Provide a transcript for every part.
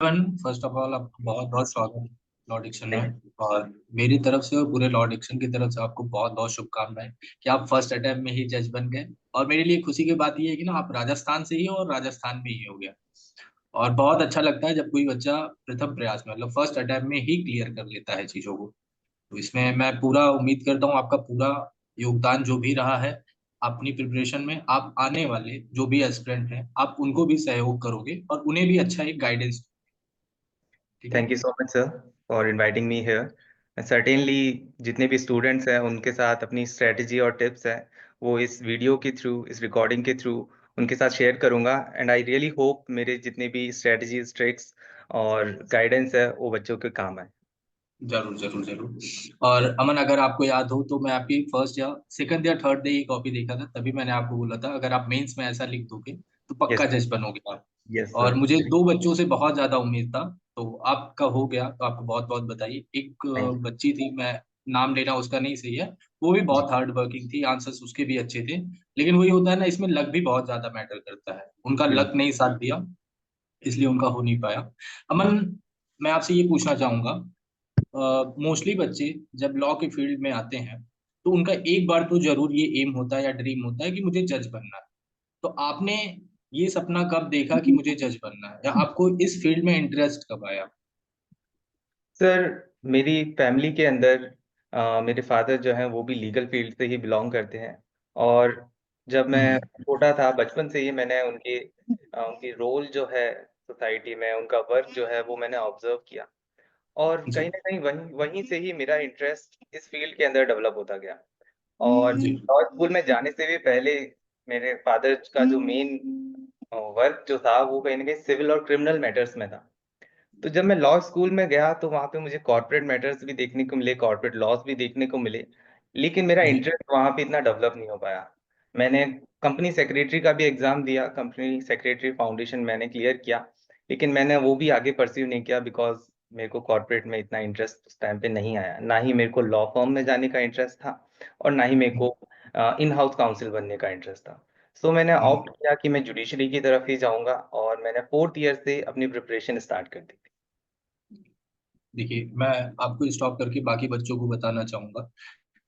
First of all आपका बहुत बहुत स्वागत है लॉ डिक्शन थैंक में। और मेरी तरफ से और पूरे लॉ डिक्शन की तरफ से आपको बहुत बहुत शुभकामनाएं कि आप फर्स्ट अटेम्प्ट में ही जज बन गए। और मेरे लिए खुशी की बात यह है कि ना आप राजस्थान से ही हो और राजस्थान में ही हो गया। और बहुत अच्छा लगता है जब कोई बच्चा प्रथम प्रयास में मतलब फर्स्ट अटेम्प्ट में ही क्लियर कर लेता है चीजों को। तो इसमें मैं पूरा उम्मीद करता हूँ आपका पूरा योगदान जो भी रहा है अपनी प्रिपरेशन में, आप आने वाले जो भी एस्पिरेंट हैं आप उनको भी सहयोग करोगे और उन्हें भी अच्छा एक गाइडेंस। ठीक है। You so much sir for inviting me here. Certainly जितने भी स्टूडेंट्स हैं उनके साथ अपनी स्ट्रेटजी और टिप्स हैं वो इस वीडियो के थ्रू, इस रिकॉर्डिंग के थ्रू उनके साथ शेयर करूंगा। एंड आई रियली होप मेरे जितने भी स्ट्रेटजीज, ट्रिक्स और गाइडेंस है वो बच्चों के काम आए। जरूर जरूर जरूर। और अमन, अगर आपको याद हो तो मैं आपकी फर्स्ट या सेकंड या थर्ड डे ही कॉपी देखा था, तभी मैंने आपको बोला था अगर आप मेंस में ऐसा लिख दोगे तो पक्का यस, जज बनोगे आप। यस और सर। मुझे दो बच्चों से बहुत ज्यादा उम्मीद था, तो आपका हो गया, तो आपको बहुत बहुत बधाई। एक थैंक बच्ची थी, मैं नाम लेना उसका नहीं सही है, वो भी यू। बहुत हार्ड वर्किंग थी, आंसर्स उसके भी अच्छे थे। लेकिन वही होता है ना, इसमें लक भी बहुत ज्यादा मैटर करता है, उनका जी, लक नहीं साथ दिया, इसलिए उनका हो नहीं पाया। अमन, मैं आपसे ये पूछना चाहूंगा, मोस्टली बच्चे जब लॉ के फील्ड में आते हैं तो उनका एक बार तो जरूर ये एम होता है या ड्रीम होता है कि मुझे जज बनना है। तो आपने ये सपना कब देखा कि मुझे जज बनना है, या आपको इस फील्ड में इंटरेस्ट कब आया? सर मेरी फैमिली के अंदर मेरे फादर जो हैं वो भी लीगल फील्ड से ही बिलोंग करते हैं। और जब मैं हम्म। छोटा था बचपन से ही मैंने उनकी रोल जो है सोसाइटी में, उनका वर्क जो है वो मैंने ऑब्जर्व किया। और जी कहीं ना कहीं वहीं वहीं से ही मेरा इंटरेस्ट इस फील्ड के अंदर डेवलप होता गया। और जी लॉ स्कूल में जाने से भी पहले मेरे फादर का जो मेन वर्क जो था वो कहीं ना कहीं सिविल और क्रिमिनल मैटर्स में था। तो जब मैं लॉ स्कूल में गया तो वहाँ पे मुझे कॉर्पोरेट मैटर्स भी देखने को मिले, कॉर्पोरेट लॉज भी देखने को मिले। लेकिन मेरा जी इंटरेस्ट वहाँ पे इतना डेवलप नहीं हो पाया। मैंने कंपनी सेक्रेटरी का भी एग्जाम दिया, कंपनी सेक्रेटरी फाउंडेशन मैंने क्लियर किया। लेकिन मैंने वो भी आगे परस्यू नहीं किया बिकॉज मेरे को कॉर्पोरेट में इतना इंटरेस्ट उस टाइम पे नहीं आया। ना ही मेरे को लॉ फर्म में जाने का इंटरेस्ट था और ना ही मेरे को इन हाउस काउंसिल बनने का इंटरेस्ट था। सो मैंने हम्म। ऑप्ट किया कि मैं जुडिशरी की तरफ ही जाऊंगा और मैंने फोर्थ ईयर से अपनी प्रिपरेशन स्टार्ट कर दी। देखिए, मैं आपको स्टॉप करके बाकी बच्चों को बताना चाहूंगा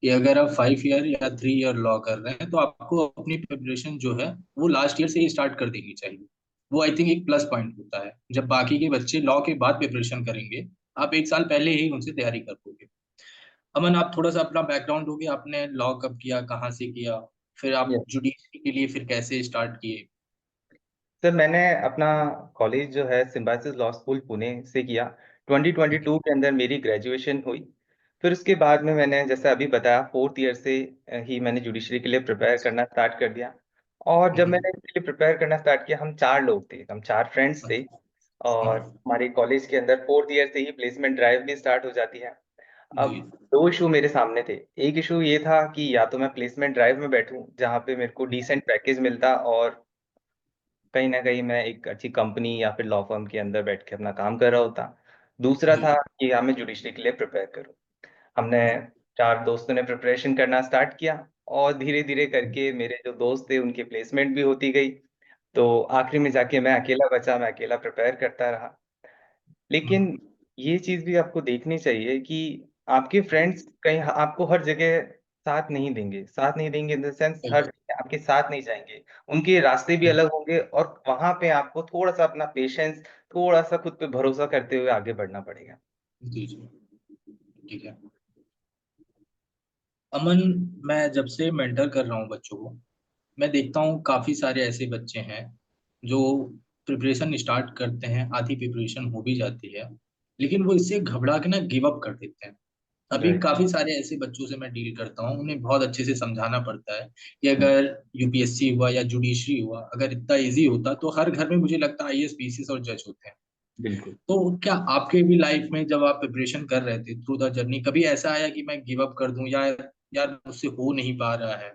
कि अगर आप 5 ईयर या 3 ईयर लॉ कर रहे हैं तो आपको अपनी प्रिपरेशन जो है वो लास्ट ईयर से ही स्टार्ट कर देनी चाहिए। वो आई थिंक एक प्लस पॉइंट होता है, जब बाकी के बच्चे लॉ के बाद प्रिपरेशन करेंगे आप एक साल पहले ही उनसे तैयारी कर दोगे। अमन, आप थोड़ा सा अपना बैकग्राउंड दोगे, आपने लॉ कब किया, कहाँ से किया, फिर आप Yes. जुडिशरी के लिए फिर कैसे स्टार्ट किए? सर मैंने अपना कॉलेज जो है सिम्बायोसिस लॉ स्कूल पुणे से किया। 2022 के अंदर मेरी ग्रेजुएशन हुई। फिर उसके बाद में मैंने जैसे अभी बताया फोर्थ ईयर से ही मैंने जुडिशरी के लिए प्रिपेयर करना स्टार्ट कर दिया। और जब हम्म। मैंने इसके लिए प्रिपेयर करना स्टार्ट किया हम चार लोग थे, हम चार फ्रेंड्स थे। अच्छा। और हाँ। हमारे कॉलेज के अंदर फोर्थ ईयर से ही प्लेसमेंट ड्राइव भी स्टार्ट हो जाती है। जी। अब दो इशू मेरे सामने थे। एक इशू ये था कि या तो मैं प्लेसमेंट ड्राइव में बैठूं जहाँ पे मेरे को डिसेंट पैकेज मिलता और कहीं ना कहीं मैं एक अच्छी कंपनी या फिर लॉ फर्म के अंदर बैठ के अपना काम कर रहा होता। दूसरा जी। था कि हाँ मैं जुडिशरी के लिए प्रिपेयर करूँ। हमने चार दोस्तों ने प्रिपरेशन करना स्टार्ट किया और धीरे धीरे करके मेरे जो दोस्त थे उनकी प्लेसमेंट भी होती गई। तो आखिरी में जाके मैं अकेला बचा, मैं अकेला प्रिपेयर करता रहा। लेकिन हम्म। ये चीज भी आपको देखनी चाहिए कि आपके फ्रेंड्स कहीं आपको हर जगह साथ नहीं देंगे, साथ नहीं देंगे इन द सेंस सही हर बात। जगह आपके साथ नहीं जाएंगे। उनके रास्ते भी अलग होंगे और वहां पे आपको थोड़ा सा अपना पेशेंस, थोड़ा सा खुद पे भरोसा करते हुए आगे बढ़ना पड़ेगा। जी जी। ठीक है। अमन, मैं जब से मेंटर कर रहा हूँ बच्चों को, मैं देखता हूँ काफी सारे ऐसे बच्चे हैं जो प्रिपरेशन स्टार्ट करते हैं, आधी प्रिपरेशन हो भी जाती है, लेकिन वो इससे घबरा के ना गिव अप कर देते हैं। अभी राइट। काफी सारे ऐसे बच्चों से मैं डील करता हूँ, उन्हें बहुत अच्छे से समझाना पड़ता है कि अगर यूपीएससी हुआ या जुडिशरी हुआ अगर इतना इजी होता तो हर घर में मुझे लगता है आईएएस पीसीएस और जज होते हैं। बिल्कुल। तो क्या आपके भी लाइफ में जब आप प्रिपरेशन कर रहे थे थ्रू द जर्नी कभी ऐसा आया कि मैं गिव अप कर दूं, या यार मुझसे हो नहीं पा रहा है?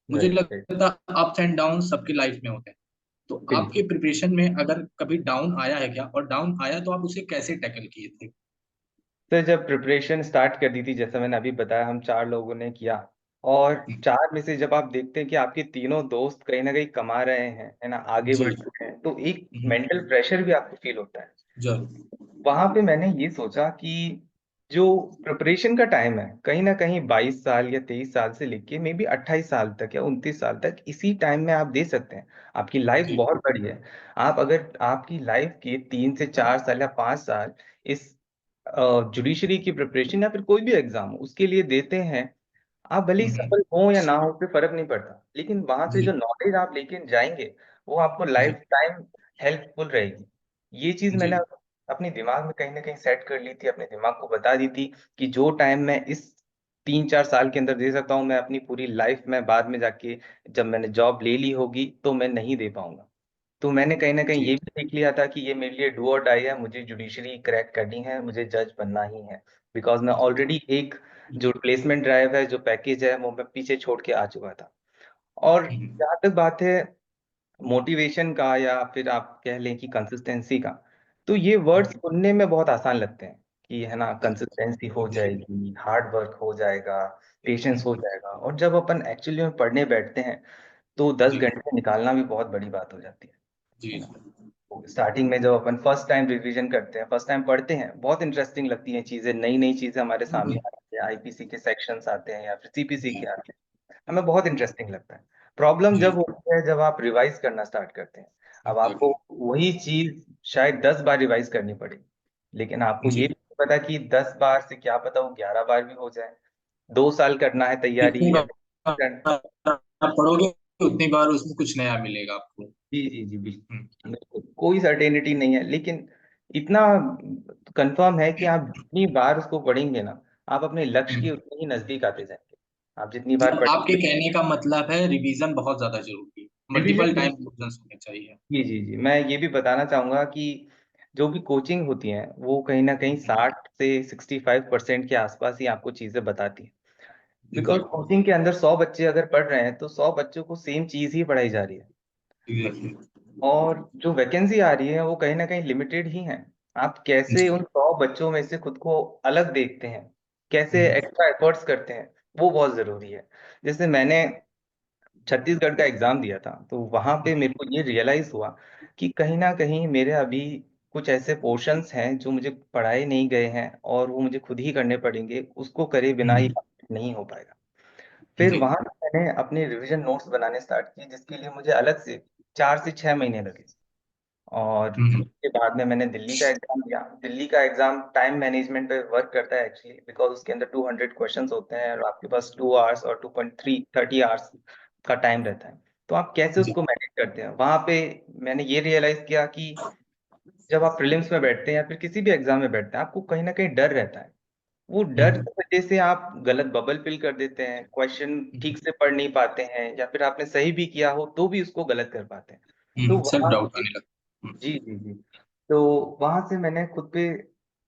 मुझे राइट, राइट। लगता है अप्स एंड डाउन सबके लाइफ में होते हैं। तो आपके बिल्कुल। प्रिपरेशन में अगर कभी डाउन आया है क्या, और डाउन आया तो आप उसे कैसे टैकल किए थे? तो जब प्रिपरेशन स्टार्ट कर दी थी जैसा मैंने अभी बताया हम चार लोगों ने किया। और चार में से जब आप देखते हैं कि आपके तीनों दोस्त कहीं ना कहीं कमा रहे हैं, है ना, आगे जी। बढ़ चुके हैं, तो एक हम्म। मेंटल प्रेशर भी आपको फील होता है। जरूर। वहां पे मैंने ये सोचा कि जो प्रिपरेशन का टाइम है कहीं ना कहीं 22 साल या 23 साल से लेके मे बी 28 साल तक या 29 साल तक, इसी टाइम में आप दे सकते हैं। आपकी लाइफ जी। बहुत बड़ी है। आप अगर आपकी लाइफ के 3 से 4 साल या 5 साल इस जुडिशरी की प्रिपरेशन या फिर कोई भी एग्जाम उसके लिए देते हैं, आप भले ही हम्म। सफल हो या ना हो उससे फर्क नहीं पड़ता, लेकिन वहां से जो जी। नॉलेज आप लेके जाएंगे वो आपको जी। लाइफ टाइम हेल्पफुल रहेगी। ये चीज मैंने जी। अपने दिमाग में कहीं ना कहीं सेट कर ली थी, अपने दिमाग को बता दी थी कि जो टाइम मैं इस 3-4 साल के अंदर दे सकता हूँ, मैं अपनी पूरी लाइफ में बाद में जाके जब मैंने जॉब ले ली होगी तो मैं नहीं दे पाऊंगा। तो मैंने कहीं ना कहीं जी। ये भी देख लिया था कि ये मेरे लिए डू और डाई है, मुझे जुडिशरी क्रैक करनी है, मुझे जज बनना ही है। बिकॉज मैं ऑलरेडी एक जो प्लेसमेंट ड्राइव है, जो पैकेज है, वो मैं पीछे छोड़ के आ चुका था। और हम्म। जहाँ तक बात है मोटिवेशन का या फिर आप कह लें कि कंसिस्टेंसी का, तो ये वर्ड्स सुनने में बहुत आसान लगते हैं कि है ना, कंसिस्टेंसी हो जाएगी, हार्ड वर्क हो जाएगा, पेशेंस हो जाएगा, और जब अपन एक्चुअली में पढ़ने बैठते हैं तो दस जी। घंटे निकालना भी बहुत बड़ी बात हो जाती जी। है ना। स्टार्टिंग में जब अपन फर्स्ट टाइम रिवीजन करते हैं, फर्स्ट टाइम पढ़ते हैं, बहुत इंटरेस्टिंग लगती हैं चीजें, नई नई चीजें हमारे सामने जी। आती है, आईपीसी के सेक्शंस आते हैं या फिर सीपीसी के आते हैं, हमें बहुत इंटरेस्टिंग लगता है। प्रॉब्लम जी। जब होती है जब आप रिवाइज करना स्टार्ट करते हैं। अब आपको एग्जैक्टली। वही चीज शायद 10 बार रिवाइज करनी पड़े, लेकिन आपको ये जी। भी नहीं पता कि 10 बार से क्या पता वो 11 बार भी हो जाए। 2 साल करना है जितनी तैयारी या बार आप पढ़ोगे उतनी बार उसमें कुछ नया मिलेगा आपको। जी जी जी हम्म। बिल्कुल कोई सर्टेनिटी नहीं है, लेकिन इतना कंफर्म है कि आप जितनी बार उसको पढ़ेंगे ना, आप अपने लक्ष्य के हम्म। उतने ही नजदीक आते जाएंगे। आप जितनी बार मतलब आपके पढ़ेंगे, कहने का मतलब है रिवीजन बहुत ज्यादा जरूरी है, मल्टीपल रिवीजन। टाइम रिवीजन होने चाहिए। जी जी जी मैं ये भी बताना चाहूंगा कि जो भी कोचिंग होती है वो कहीं ना कहीं 60 से 65% के आसपास ही आपको चीजें बताती है। Because exactly. कोचिंग के अंदर 100 बच्चे अगर पढ़ रहे हैं तो 100 बच्चों को सेम चीज ही पढ़ाई जा रही है, एग्जैक्टली। और जो वैकेंसी आ रही है वो कहीं ना कहीं लिमिटेड ही है। आप कैसे जी। उन 100 बच्चों में से खुद को अलग देखते हैं, कैसे हम्म। एक्स्ट्रा एफर्ट्स करते हैं, वो बहुत जरूरी है। जैसे मैंने छत्तीसगढ़ का एग्जाम दिया था तो वहां पे मेरे को ये रियलाइज हुआ कि कहीं ना कहीं मेरे अभी कुछ ऐसे पोर्शंस हैं जो मुझे पढ़ाए नहीं गए हैं और वो मुझे खुद ही करने पड़ेंगे, उसको करे बिना ये हम्म। नहीं हो पाएगा। फिर जी। वहां मैंने अपने रिवीजन नोट्स बनाने स्टार्ट किए जिसके लिए मुझे अलग से 4 से 6 महीने लगे। और हम्म। उसके बाद में मैंने दिल्ली का एग्जाम दिया। दिल्ली का एग्जाम टाइम मैनेजमेंट पे वर्क करता है एक्चुअली, बिकॉज उसके अंदर 200 क्वेश्चंस होते हैं और आपके पास 2 आवर्स और 2.3 30 आवर्स का टाइम रहता है। तो आप कैसे जी। उसको मैनेज करते हैं वहां पे, मैंने ये रियलाइज किया कि जब आप प्रीलिम्स में बैठते हैं या फिर किसी भी एग्जाम में बैठते हैं, आपको कहीं ना कहीं डर रहता है। वो डर हम्म। की वजह से आप गलत बबल फिल कर देते हैं, क्वेश्चन ठीक से पढ़ नहीं पाते हैं, या फिर आपने सही भी किया हो तो भी उसको गलत कर पाते हैं। तो सेल्फ वहां डाउट से आने लगा। जी जी जी तो वहां से मैंने खुद पे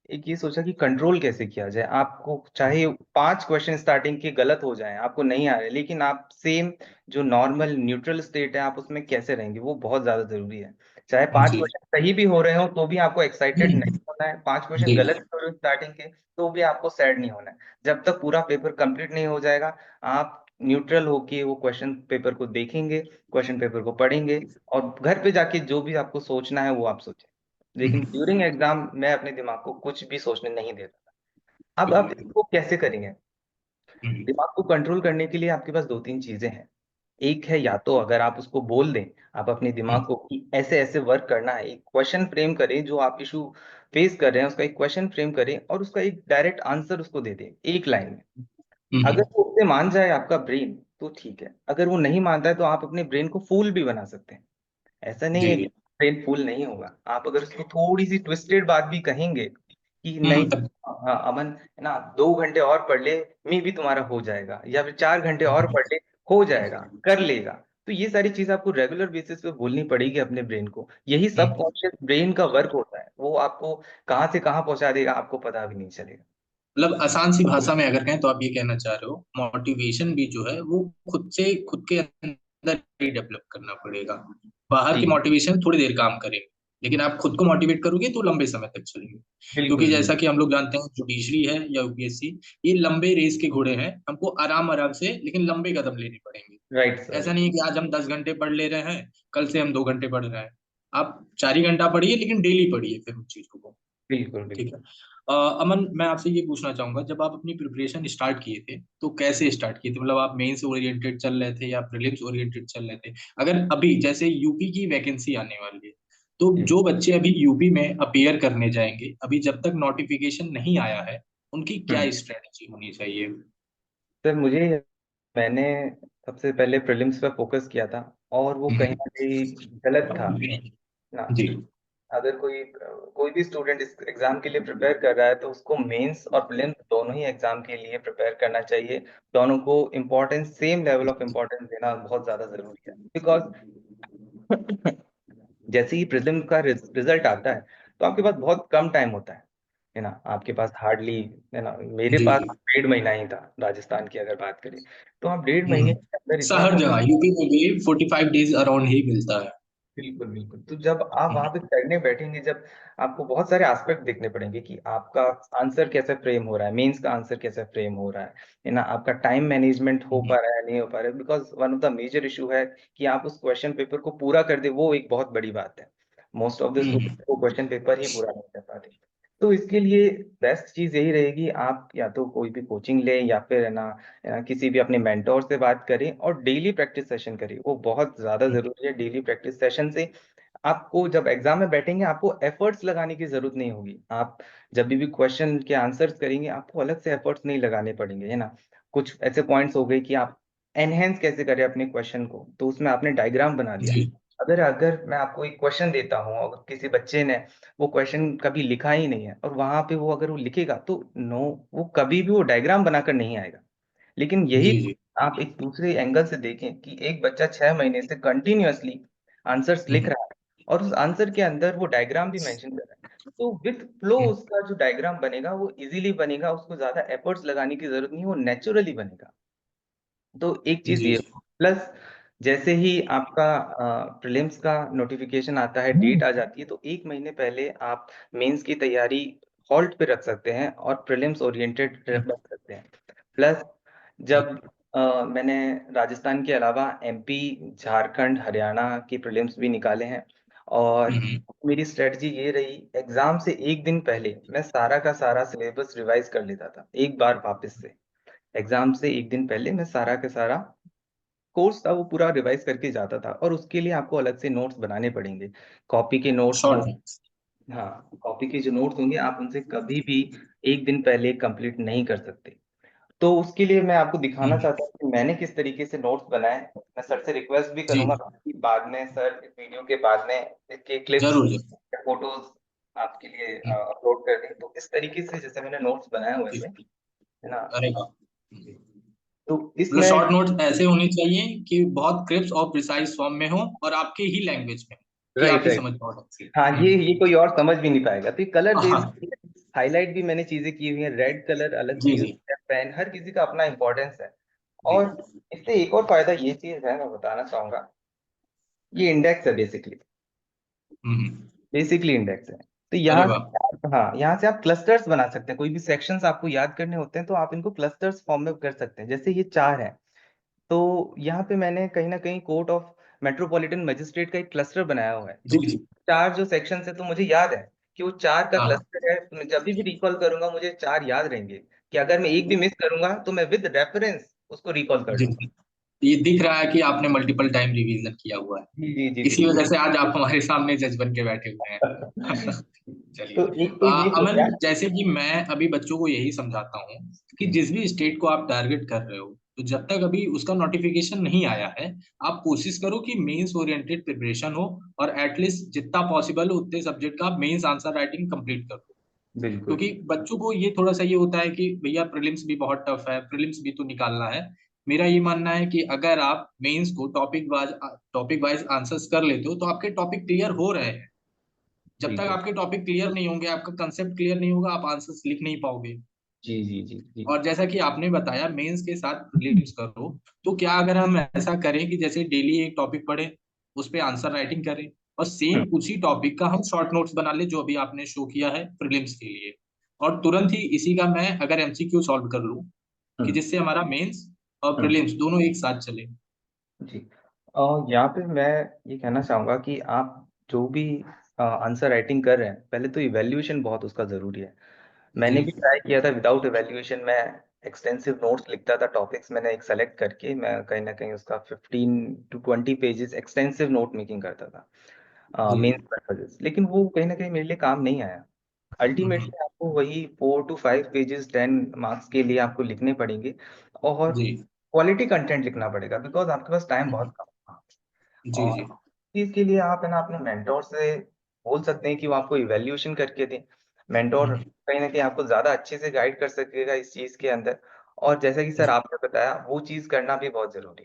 एक ये सोचा कि कंट्रोल कैसे किया जाए। आपको चाहे 5 क्वेश्चन स्टार्टिंग के गलत हो जाएं, आपको नहीं आ रहे, लेकिन आप सेम जो नॉर्मल न्यूट्रल स्टेट है आप उसमें कैसे रहेंगे, वो बहुत ज्यादा जरूरी है। चाहे पांच जी। क्वेश्चन सही भी हो रहे हो तो भी आपको एक्साइटेड नहीं होना है, 5 क्वेश्चन जी। गलत भी हो रहे हो स्टार्टिंग के तो भी आपको सैड नहीं होना है। जब तक पूरा पेपर कंप्लीट नहीं हो जाएगा, आप न्यूट्रल होके वो क्वेश्चन पेपर को देखेंगे, क्वेश्चन पेपर को पढ़ेंगे, और घर पे जाके जो भी आपको सोचना है वो आप सोचें। लेकिन हम्म। ड्यूरिंग एग्जाम मैं अपने दिमाग को कुछ भी सोचने नहीं देता था। अब आप बिल्कुल। इसको कैसे करेंगे? हम्म। दिमाग को कंट्रोल करने के लिए आपके पास 2-3 चीजें हैं। एक है, या तो अगर आप उसको बोल दें, आप अपने दिमाग को कि ऐसे ऐसे वर्क करना है, एक क्वेश्चन फ्रेम करें, जो आप इशू फेस कर रहे हैं उसका एक क्वेश्चन फ्रेम करें और उसका एक डायरेक्ट आंसर उसको दे दें एक लाइन में। अगर हम्म। वो उससे मान जाए आपका ब्रेन तो ठीक है, अगर वो नहीं मानता है तो आप अपने ब्रेन को फूल भी बना सकते हैं। ऐसा नहीं है कि जी। ब्रेन फूल नहीं होगा। आप अगर उसको थोड़ी सी ट्विस्टेड बात भी कहेंगे कि नहीं, तब। हाँ अमन है ना, 2 घंटे और पढ़ ले, मे भी तुम्हारा हो जाएगा, या फिर 4 घंटे और पढ़ ले, हो जाएगा, कर लेगा। तो ये सारी चीज आपको रेगुलर बेसिस पे बोलनी पड़ेगी अपने ब्रेन को। यही सब हम्म। कॉन्शियस ब्रेन का वर्क होता है, वो आपको कहाँ से कहाँ पहुंचा देगा आपको पता भी नहीं चलेगा। मतलब आसान सी भाषा में अगर कहें तो आप ये कहना चाह रहे हो मोटिवेशन भी जो है वो खुद के अंदर ही डेवलप करना पड़ेगा। बाहर की जी मोटिवेशन थोड़ी देर काम करेंगे, लेकिन आप खुद को मोटिवेट करोगे तो लंबे समय तक चलेंगे। क्योंकि बिल्कुल जैसा बिल्कुल कि हम लोग जानते हैं जुडिशरी है या यूपीएससी, ये लंबे रेस के घोड़े हैं, हमको आराम आराम से लेकिन लंबे कदम लेने पड़ेंगे। राइट सर ऐसा नहीं है कि आज हम 10 घंटे पढ़ ले रहे हैं, कल से हम 2 घंटे पढ़ रहे हैं। आप 4 ही घंटा पढ़िए, लेकिन डेली पढ़िए फिर उन चीजों को। बिल्कुल ठीक बिल्कुल। है। अमन, मैं आपसे ये पूछना चाहूंगा, जब आप अपनी प्रिपरेशन स्टार्ट किए थे तो कैसे स्टार्ट किए थे? मतलब आप मेंस ओरिएंटेड चल रहे थे या प्रीलिम्स ओरिएंटेड चल रहे थे? अगर अभी जैसे यूपी की वैकेंसी आने वाली है, तो जी जो बच्चे अभी यूपी में अपीयर करने जाएंगे, अभी जब तक नोटिफिकेशन नहीं आया है, उनकी क्या हम्म। स्ट्रेटेजी होनी चाहिए? सर मुझे, मैंने सबसे पहले प्रीलिम्स पे फोकस किया था, और वो कहीं ना कहीं गलत था ना। जी अगर कोई कोई भी स्टूडेंट इस एग्जाम के लिए प्रिपेयर कर रहा है तो उसको मेंस और प्रीलिम्स दोनों ही एग्जाम के लिए प्रिपेयर करना चाहिए। दोनों को importance, same level of importance देना बहुत ज्यादा जरूरी है, बिकॉज जैसे ही प्रिज्म का रिजल्ट आता है तो आपके पास बहुत कम टाइम होता है ना। आपके पास हार्डली, है ना, मेरे जी पास जी। 1.5 महीना ही था राजस्थान की अगर बात करें, तो आप 1.5 महीने हम्म। के अंदर इतना हर सब। जगह यूपी में भी 45 डेज अराउंड ही मिलता है। बिल्कुल बिल्कुल। तो जब आप हम्म। वहां पे करने बैठेंगे, जब आपको बहुत सारे एस्पेक्ट देखने पड़ेंगे कि आपका आंसर कैसे फ्रेम हो रहा है, मेंस का आंसर कैसे फ्रेम हो रहा है ना, आपका टाइम मैनेजमेंट हो हम्म। पा रहा है नहीं हो पा रहा है, because one of the major issue है कि आप उस क्वेश्चन पेपर को पूरा कर दे, वो एक बहुत बड़ी बात है। Most of the hmm. Student को क्वेश्चन पेपर ही पूरा नहीं कर पाते। तो इसके लिए बेस्ट चीज यही रहेगी, आप या तो कोई भी कोचिंग लें, या फिर है ना किसी भी अपने मेंटोर से बात करें, और डेली प्रैक्टिस सेशन करें, वो बहुत ज्यादा जरूरी है। डेली प्रैक्टिस सेशन से आपको जब एग्जाम में बैठेंगे आपको एफर्ट्स लगाने की जरूरत नहीं होगी। आप जब भी क्वेश्चन के आंसर्स करेंगे आपको अलग से एफर्ट्स नहीं लगाने पड़ेंगे, है ना। कुछ ऐसे पॉइंट्स हो गए कि आप एनहेंस कैसे करें अपने क्वेश्चन को, तो उसमें आपने डायग्राम बना लिया। जी अगर अगर मैं आपको एक क्वेश्चन देता हूँ और किसी बच्चे ने वो क्वेश्चन कभी लिखा ही नहीं है, और वहां पे वो अगर वो लिखेगा तो नो, वो कभी भी वो डायग्राम बनाकर नहीं आएगा। लेकिन यही जी जी। आप एक दूसरे एंगल से देखें कि एक बच्चा 6 महीने से कंटिन्यूअसली आंसर्स लिख हम्म। रहा है, और उस आंसर के अंदर वो डायग्राम भी मेंशन कर रहा है, तो विथ फ्लो हम्म। उसका जो डायग्राम बनेगा वो इजीली बनेगा, उसको ज्यादा एफर्ट्स लगाने की जरूरत नहीं, वो नेचुरली बनेगा। तो एक चीज जी ये, जी। प्लस जैसे ही आपका प्रीलिम्स का नोटिफिकेशन आता है, डेट आ जाती है, तो 1 महीने पहले आप मेंस की तैयारी हॉल्ट पे रख सकते हैं और प्रीलिम्स ओरिएंटेड रख सकते हैं। प्लस जब मैंने राजस्थान के अलावा एमपी, झारखंड, हरियाणा की प्रीलिम्स भी निकाले हैं, और हम्म। मेरी स्ट्रेटजी ये रही, एग्जाम से एक दिन पहले मैं सारा का सारा सिलेबस रिवाइज कर लेता था एक बार वापस से। एग्जाम से एक दिन पहले मैं सारा का सारा कोर्स था वो पूरा रिवाइज करके जाता था, और उसके लिए आपको अलग से नोट्स बनाने पड़ेंगे। कॉपी के नोट्स शॉर्ट बन, में। हाँ, कॉपी के जो नोट्स होंगे आप उनसे कभी भी एक दिन पहले कंप्लीट नहीं कर सकते। तो उसके लिए मैं आपको दिखाना हम्म। चाहता हूँ कि मैंने किस तरीके से नोट्स बनाए। मैं सर से रिक्वेस्ट भी जी करूंगा कि बाद में सर इस वीडियो के बाद में इसके क्लिप्स, जरूर जरूर। फोटोज आपके लिए हम्म। अपलोड कर दें, तो इस तरीके से जैसे मैंने नोट्स बनाए हुए थे, जी। है ना। अरे वाह। तो मतलब इसमें, शॉर्ट नोट्स ऐसे होने चाहिए कि बहुत क्रिप्स और प्रिसाइज फॉर्म में हो, और आपके ही लैंग्वेज में, कि आप राइट ही राइट, समझ पाओ अच्छे से। हाँ, ये कोई और समझ भी नहीं पाएगा। तो ये कलर हाँ। बेस्ड हाईलाइट भी मैंने चीजें की हुई है, रेड कलर अलग से जी यूज जी किया, पेन, हर किसी का अपना इंपॉर्टेंस है। जी। और इससे एक और फायदा ये चीज है, मैं बताना चाहूंगा, ये इंडेक्स है बेसिकली। हम्म। बेसिकली इंडेक्स है, तो अरे यहाँ वाह। से हाँ, यहाँ से आप क्लस्टर्स बना सकते हैं। कोई भी सेक्शंस आपको याद करने होते हैं तो आप इनको क्लस्टर्स फॉर्म में कर सकते हैं। जैसे ये 4 है, तो यहाँ पे मैंने कहीं ना कहीं कोर्ट ऑफ मेट्रोपॉलिटन मजिस्ट्रेट का एक क्लस्टर बनाया हुआ है। जी तो जी। 4 जो सेक्शन है, तो मुझे याद है कि वो 4 का हाँ हाँ। क्लस्टर है, तो मैं जब भी रिकॉल करूंगा मुझे 4 याद रहेंगे, कि अगर मैं एक भी मिस करूंगा तो मैं विद रेफरेंस उसको रिकॉल कर जी लूंगा। जी। ये दिख रहा है कि आपने मल्टीपल टाइम रिवीजन किया हुआ है। जी जी जी इसी बिल्कुल। वजह से आज आप हमारे सामने जज बन के बैठे हुए हैं। चलिए। तो एक तो ये हो अमन, गया। जैसे कि मैं अभी बच्चों को यही समझाता हूँ कि हम्म, जिस भी स्टेट को आप टारगेट कर रहे हो, तो जब तक अभी उसका नोटिफिकेशन नहीं आया है, आप कोशिश करो कि मेंस ओरिएंटेड प्रिपरेशन हो, और एटलीस्ट जितना पॉसिबल हो उतने सब्जेक्ट का मेंस आंसर राइटिंग कंप्लीट करो। बिल्कुल। क्योंकि बच्चों को ये थोड़ा सा ये होता है कि भैया प्रीलिम्स भी बहुत टफ है, प्रीलिम्स भी तो निकालना है। मेरा ये मानना है कि अगर आप मेंस को टॉपिक वाइज आंसर्स कर लेते हो, तो आपके टॉपिक क्लियर हो रहे हैं। जब तक बिल्कुल। आपके टॉपिक क्लियर नहीं होंगे, आपका कंसेप्ट क्लियर नहीं होगा, आप आंसर्स लिख नहीं पाओगे। जी जी जी जी। और जैसा कि आपने बताया मेंस के साथ प्रीलिम्स करो, तो क्या अगर हम ऐसा करें कि जैसे डेली एक टॉपिक पढ़े, उस पे आंसर राइटिंग करें, और सेम हम्म उसी टॉपिक का हम शॉर्ट नोट्स बना ले, जो अभी आपने शो किया है प्रीलिम्स के लिए, और तुरंत ही इसी का मैं अगर एमसीक्यू सॉल्व कर लूं, कि हम्म जिससे हमारा मेंस और हम्म। प्रीलिम्स दोनों एक साथ चले। जी, और यहाँ पे मैं ये कहना चाहूंगा कि आप जो भी आंसर राइटिंग कर रहे हैं, पहले तो इवैल्यूएशन बहुत उसका जरूरी है। मैंने जी भी ट्राई किया था विदाउट इवैल्यूएशन। मैं एक्सटेंसिव नोट्स लिखता था, टॉपिक्स मैंने एक सेलेक्ट करके मैं कहीं ना कहीं उसका 15 to 20 pages extensive note making करता था जी। मेंस पर्पजेस, लेकिन वो कहीं ना कहीं मेरे लिए काम नहीं आया। हम्म, अल्टीमेटली आपको वही 4 to 5 पेजेस 10 मार्क्स के लिए आपको लिखने पड़ेंगे, और जी। क्वालिटी कंटेंट लिखना पड़ेगा, बिकॉज आपके पास टाइम बहुत कम है। जी और जी। चीज के लिए आप है ना अपने मेंटोर से बोल सकते हैं कि वो आपको इवैल्यूएशन करके दें। मेंटोर हम्म, कहीं ना कहीं आपको ज्यादा अच्छे से गाइड कर सकेगा इस चीज के अंदर। और जैसा कि सर जी। आपने बताया, वो चीज करना भी बहुत जरूरी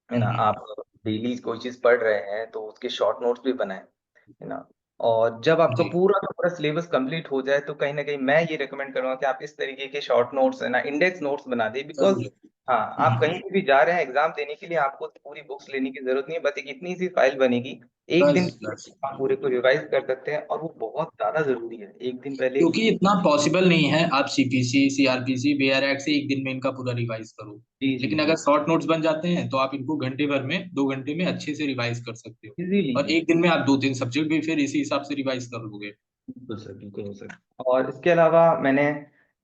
है ना। हम्म, आप डेली कोई चीज पढ़ रहे हैं तो उसके शॉर्ट नोट्स भी बनाएं, है ना। और जब आपका जी। पूरा का पूरा सिलेबस कंप्लीट हो जाए तो कहीं ना कहीं मैं ये रिकमेंड करूंगा कि आप इस तरीके के शॉर्ट नोट्स है ना, इंडेक्स नोट्स बना दें, बिकॉज जरूर। हाँ, आप हम्म, कहीं भी जा रहे हैं एग्जाम देने के लिए, आपको पूरी बुक्स लेने की जरूरत नहीं है, बस एक इतनी सी फाइल बनेगी। एक बस दिन बस। आप पूरे को रिवाइज कर सकते हैं, और वो बहुत ज्यादा जरूरी है, एक दिन पहले। क्योंकि इतना पॉसिबल नहीं है आप सीपीसी सीआरपीसी बीआरएक्स से एक दिन में इनका पूरा रिवाइज करो। जी जी लेकिन जी। अगर शॉर्ट नोट्स बन जाते हैं तो आप इनको घंटे भर में 2 घंटे में अच्छे से रिवाइज कर सकते हो। इजीली। और एक दिन में आप 2-3 सब्जेक्ट भी फिर इसी हिसाब से रिवाइज कर लोगे। बिल्कुल सर, बिल्कुल हो सर। और इसके अलावा मैंने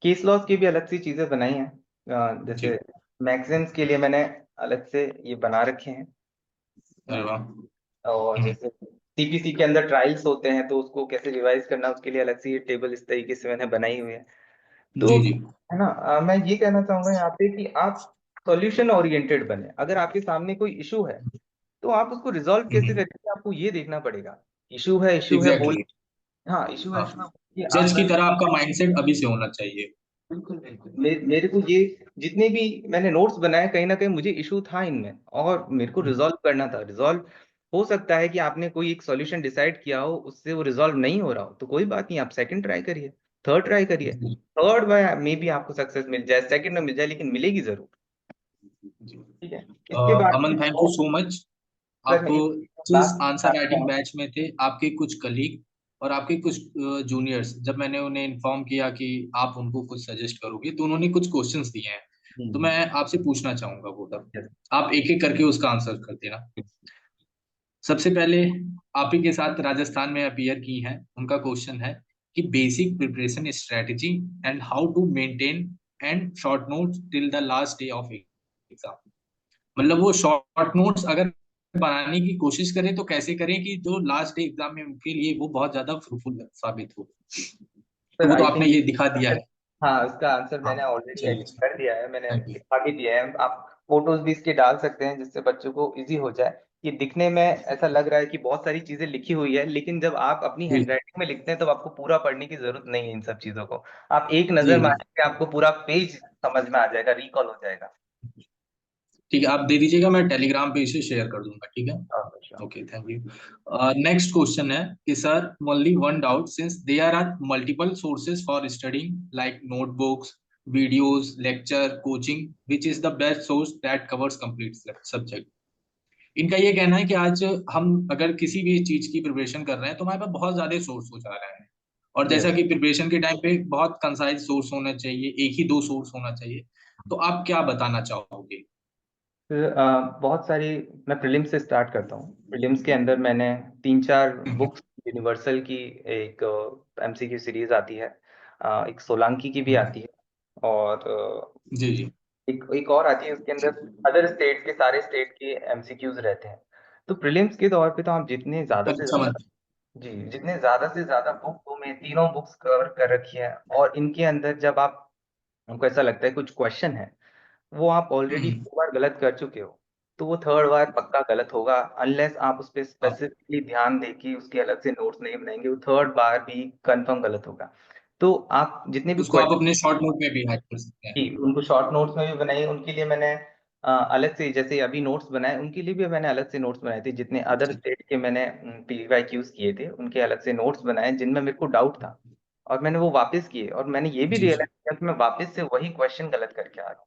केस लॉस की भी अलग सी चीजें बनाई हैं। जैसे जी। मैगजीन्स के लिए मैंने अलग से ये बना रखे हैं अरे ना। वाह। और हम्म, जैसे सीपीसी के अंदर ट्रायल्स होते हैं तो उसको कैसे रिवाइज करना, उसके लिए अलग से ये टेबल इस तरीके से मैंने बनाई हुई है। तो जी जी। है ना, मैं ये कहना चाहूंगा यहाँ पे कि आप सॉल्यूशन ओरिएंटेड बने। अगर आपके सामने कोई इशू है तो आप उसको रिजॉल्व कैसे करेंगे, आपको ये देखना पड़ेगा। इशू है बोल, एग्जैक्टली। हाँ इशू है हाँ। इशू है कि जज की आंसर। तरह आपका माइंडसेट अभी से होना चाहिए। बिल्कुल बिल्कुल, मेरे को ये जितने भी मैंने नोट्स बनाए, कहीं ना कहीं मुझे इशू था इनमें, और मेरे को हम्म, रिजॉल्व करना था। रिजॉल्व हो सकता है कि आपने कोई एक सॉल्यूशन डिसाइड किया हो, उससे वो रिजॉल्व नहीं हो रहा हो, तो कोई बात नहीं, आप सेकंड ट्राई करिए, थर्ड ट्राई करिए। जी थर्ड में मे भी आपको सक्सेस मिल जाए, सेकंड में मिल जाए, लेकिन मिलेगी जरूर। जी। ठीक है। इसके बाद Aman, thank you so much. Sir आप मैं एक जिस लास्ट आंसर राइटिंग बैच में थे, आपके कुछ कलीग और आपके कुछ जूनियर्स, जब मैंने उन्हें इन्फॉर्म किया कि आप उनको कुछ सजेस्ट करोगे, तो उन्होंने कुछ क्वेश्चंस दिए हैं। तो मैं आपसे पूछना चाहूंगा वो तब आप एक एक करके उसका आंसर कर देना। सबसे पहले आप ही के साथ राजस्थान में अपीयर की हैं, उनका क्वेश्चन है कि basic preparation strategy and how to maintain and short notes till the last day of exam. मतलब वो शॉर्ट नोट्स अगर बनाने की कोशिश करें तो कैसे करें कि जो लास्ट डे एग्जाम में उनके लिए वो बहुत ज्यादा फ्रूटफुल साबित हो। तो सर वो तो आई आपने थिंक, ये दिखा दिया है। हाँ उसका आंसर हाँ। मैंने ऑलरेडी चलिए। कर दिया है, मैंने थैंक यू। लिखा भी दिया है। आप फोटोज भी इसके डाल सकते हैं जिससे बच्चों को इजी हो जाए। ये दिखने में ऐसा लग रहा है कि बहुत सारी चीजें लिखी हुई है, लेकिन जब आप अपनी जी हैंडराइटिंग में लिखते हैं तो आपको पूरा पढ़ने की जरूरत नहीं है इन सब चीजों को। आप एक जी। नजर मारेंगे, आपको पूरा पेज समझ में आ जाएगा, रिकॉल हो जाएगा। ठीक है, आप दे दीजिएगा, मैं टेलीग्राम पे इसे शेयर कर दूंगा, ठीक है। अच्छा। Okay, thank you. Next question है कि sir, only one doubt, since there are multiple sources for studying like notebooks, videos, lecture, coaching, which is the best source that covers complete subject. इनका ये कहना है कि आज हम अगर किसी भी चीज की प्रिपरेशन कर रहे हैं तो हमारे पास बहुत ज्यादा सोर्स हो जा रहा है। और जैसा यस। कि प्रिपरेशन के टाइम पे बहुत कंसाइज सोर्स होना चाहिए, एक ही दो सोर्स होना चाहिए। तो आप क्या बताना चाहोगे? फिर बहुत सारी, मैं प्रीलिम्स से स्टार्ट करता हूँ। प्रीलिम्स के अंदर मैंने 3 4 बुक्स, यूनिवर्सल की एक एमसीक्यू सीरीज आती है, एक सोलंकी की भी आती है, और जी जी। एक एक और आती है, उसके अंदर अदर स्टेट के, सारे स्टेट के एमसीक्यूज रहते हैं। तो प्रीलिम्स के तौर पे तो आप जितने ज्यादा से अच्छा ज्यादा, मन। जी जितने ज्यादा से ज्यादा बुक, तो मैं तीनों बुक्स कवर कर रखी है। और इनके अंदर जब आप, हमको ऐसा लगता है कुछ क्वेश्चन है वो आप ऑलरेडी हम्म, 2 बार गलत कर चुके हो, तो वो थर्ड बार पक्का गलत होगा, अनलेस आप उस पर हाँ, स्पेसिफिकली ध्यान दे के उसके अलग से नोट्स नहीं बनाएंगे, वो थर्ड बार भी कंफर्म गलत होगा। तो आप जितने भी उसको आप क्वेश्चन अपने शॉर्ट नोट में भी हाइड कर सकते हैं। की, उनको शॉर्ट नोट्स में भी बनाइए। उनके लिए मैंने अलग से, जैसे अभी नोट्स बनाए उनके लिए भी मैंने अलग से नोट्स बनाए थे। जितने अदर जी स्टेट के मैंने पीवाईक्यूज किए थे, उनके अलग से नोट्स बनाए जिनमें मेरे को डाउट था, और मैंने वो वापस किए, और मैंने ये भी जी। जी रियलाइज किया कि मैं वापस से वही क्वेश्चन गलत करके आ रहा हूँ।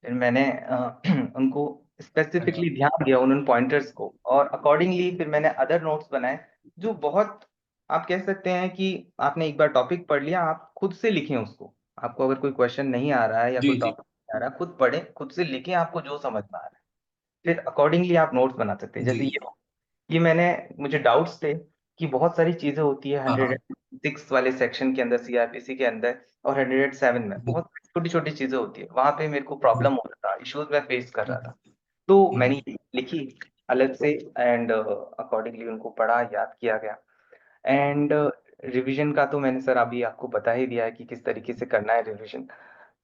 फिर मैंने उनको स्पेसिफिकली ध्यान दिया उन पॉइंटर्स को, और अकॉर्डिंगली फिर मैंने अदर नोट्स बनाए जो बहुत, आप कह सकते हैं कि आपने एक बार टॉपिक पढ़ लिया, आप खुद से लिखें उसको। आपको अगर कोई क्वेश्चन नहीं आ रहा है या जी। कोई जी टॉपिक नहीं आ रहा है, खुद पढ़ें, खुद से लिखें, आपको जो समझ में आ रहा है, फिर अकॉर्डिंगली आप नोट्स बना सकते हैं। जी। जैसे ये हो, ये मुझे डाउट्स थे कि बहुत सारी चीजें होती है हाँ हाँ 106 वाले सेक्शन के अंदर, सीआरपीसी के अंदर, और 107 में जी बहुत छोटी छोटी चीजें होती है, वहां पे मेरे को प्रॉब्लम जी हो रहा था, इश्यूज मैं फेस कर रहा था। तो हम्म, मैंने लिखी अलग से, एंड अकॉर्डिंगली उनको पढ़ा, याद किया गया। एंड रिवीजन का तो मैंने सर अभी आपको बता ही दिया है कि किस तरीके से करना है रिवीजन।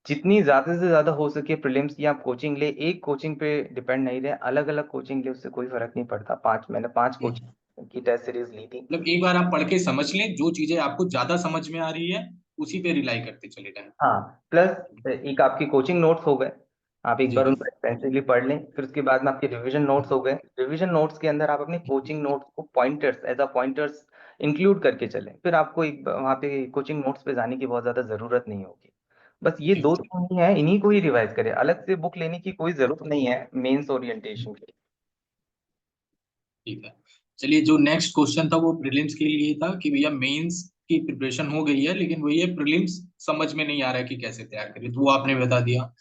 जितनी ज्यादा से ज्यादा हो सके प्रीलिम्स की आप कोचिंग ले, एक कोचिंग पे डिपेंड नहीं रहे, अलग अलग कोचिंग ले, उससे कोई फर्क नहीं पड़ता। मैंने पांच हम्म। कोचिंग की टेस्ट सीरीज ली थी। मतलब एक बार आप पढ़ के समझ लें, जो चीजें आपको ज्यादा समझ में आ रही है उसी पे रिलाई करते चले जाएं। हाँ, प्लस एक आपकी कोचिंग नोट्स हो गए, आप एक जी बार उनको एक्सटेंसिवली पढ़ लें। फिर उसके बाद में आपके रिवीजन नोट्स हो गए, रिवीजन नोट्स के अंदर आप अपनी कोचिंग नोट्स को pointers, as a pointers include करके चलें। फिर आपको एक वहाँ पे कोचिंग नोट्स पे जाने की बहुत ज्यादा जरूरत नहीं होगी। बस ये जी दो जी तीन ही है, इन्हीं को ही रिवाइज करें, अलग से बुक लेने की कोई जरूरत नहीं है मेंस ओरिएंटेशन की। ठीक है। चलिए, जो नेक्स्ट क्वेश्चन था वो प्रीलिम्स के लिए था कि भैया मेंस की प्रिपरेशन हो गई है लेकिन वही है प्रीलिम्स समझ में नहीं आ रहा है कि कैसे तैयार करें, तो वो आपने बता दिया।